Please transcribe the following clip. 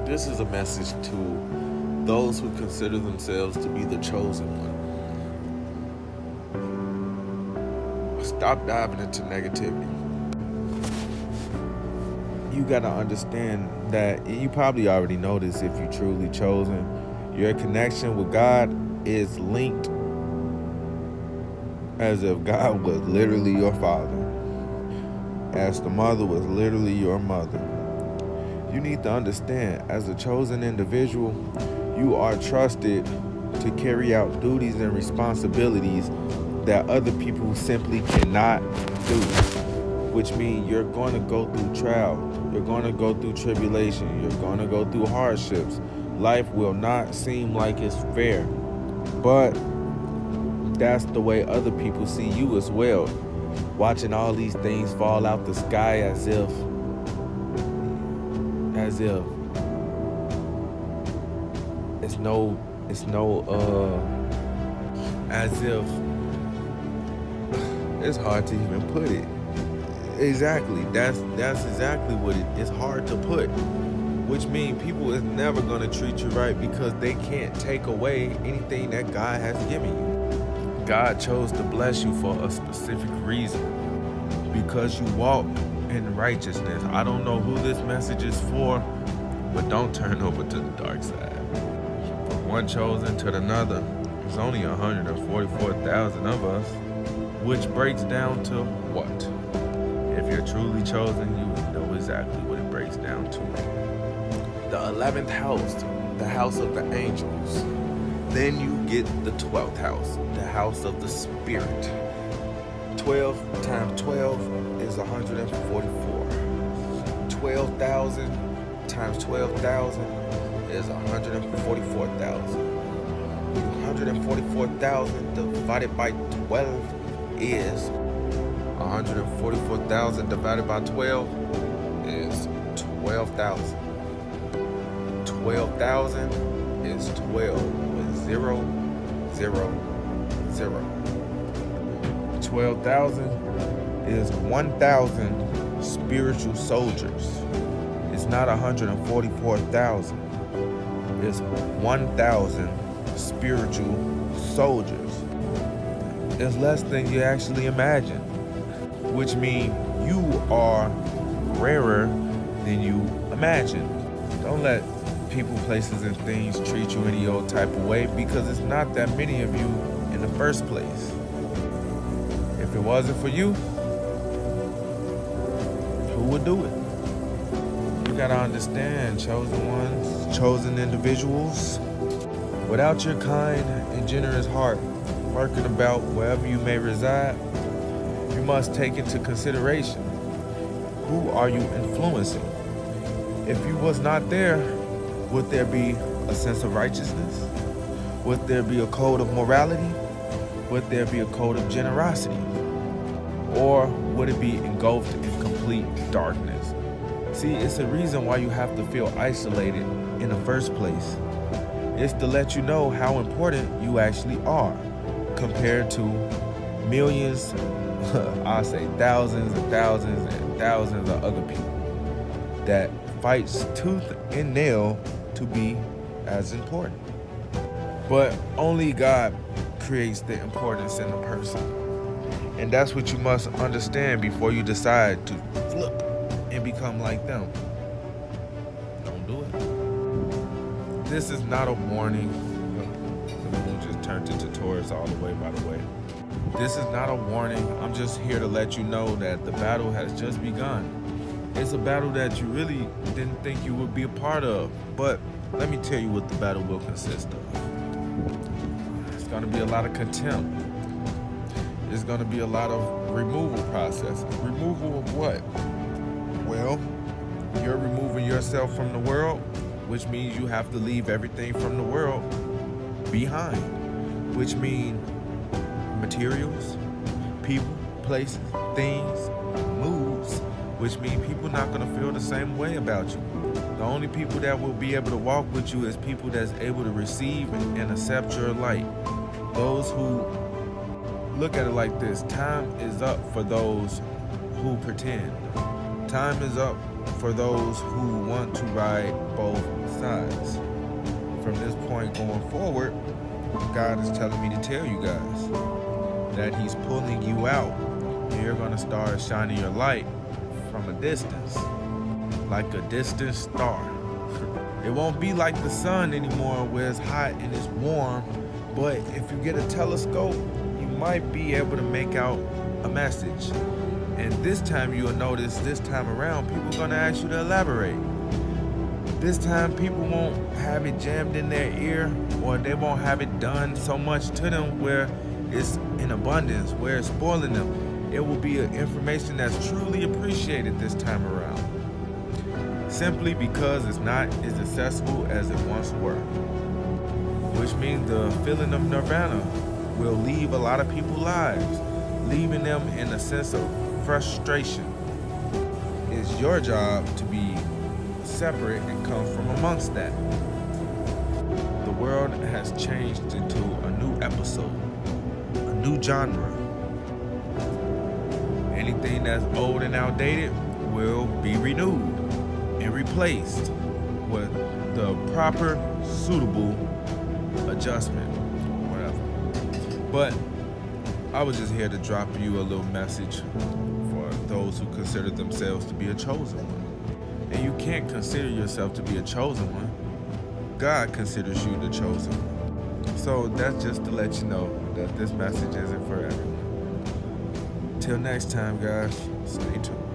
This is a message to those who consider themselves to be the chosen one. Stop diving into negativity. You got to understand that, and you probably already know this if you're truly chosen, your connection with God is linked as if God was literally your father, as the mother was literally your mother. You need to understand, as a chosen individual, you are trusted to carry out duties and responsibilities that other people simply cannot do. Which means you're going to go through trial, you're going to go through tribulation, you're going to go through hardships. Life will not seem like it's fair, but that's the way other people see you as well. Watching all these things fall out the sky as if it's hard to even put it. Exactly. That's exactly what it's hard to put. Which means people is never gonna treat you right because they can't take away anything that God has given you. God chose to bless you for a specific reason. Because you walked in righteousness. I don't know who this message is for, but don't turn over to the dark side. From one chosen to another, there's only 144,000 of us, which breaks down to what? If you're truly chosen, you know exactly what it breaks down to. The 11th house, the house of the angels. Then you get the 12th house, the house of the spirit. 12 times 12 is 144. 12,000 times 12,000 is 144,000. 144,000 divided by 12 is 144,000 divided by 12 is 12,000. 12,000 is 12 with 0, 0, 0. 12,000 is 1,000 spiritual soldiers. It's not 144,000. It's 1,000 spiritual soldiers. It's less than you actually imagine, which means you are rarer than you imagine. Don't let people, places, and things treat you any old type of way because it's not that many of you in the first place. If it wasn't for you, who would do it? You gotta understand, chosen ones, chosen individuals, without your kind and generous heart lurking about wherever you may reside, you must take into consideration, who are you influencing? If you was not there, would there be a sense of righteousness? Would there be a code of morality? Would there be a code of generosity? Or would it be engulfed in complete darkness? See, it's a reason why you have to feel isolated in the first place. It's to let you know how important you actually are compared to millions, I say thousands and thousands and thousands of other people that fights tooth and nail to be as important. But only God creates the importance in a person. And that's what you must understand before you decide to flip and become like them. Don't do it. This is not a warning. The moon just turned into Taurus all the way, by the way. This is not a warning. I'm just here to let you know that the battle has just begun. It's a battle that you really didn't think you would be a part of. But let me tell you what the battle will consist of. It's going to be a lot of contempt. It's going to be a lot of removal processes. Removal of what? Well, you're removing yourself from the world, which means you have to leave everything from the world behind, which means materials, people, places, things, moods, which means people not going to feel the same way about you. The only people that will be able to walk with you is people that's able to receive and accept your light. Those who look at it like this: time is up for those who pretend. Time is up for those who want to ride both sides. From this point going forward, God is telling me to tell you guys that He's pulling you out, and you're going to start shining your light from a distance, like a distant star. It won't be like the sun anymore where it's hot and it's warm, but if you get a telescope, you might be able to make out a message. And this time you'll notice, this time around, people are going to ask you to elaborate. This time people won't have it jammed in their ear, or they won't have it done so much to them where it's in abundance, where it's spoiling them. It will be information that's truly appreciated this time around, simply because it's not as accessible as it once were. Which means the feeling of nirvana will leave a lot of people's lives, leaving them in a sense of frustration. It's your job to be separate and come from amongst that. The world has changed into a new episode, a new genre. Anything that's old and outdated will be renewed and replaced with the proper, suitable adjustment, whatever. But I was just here to drop you a little message for those who consider themselves to be a chosen one. And you can't consider yourself to be a chosen one. God considers you the chosen one. So that's just to let you know that this message isn't for everyone. Till next time, guys, stay tuned.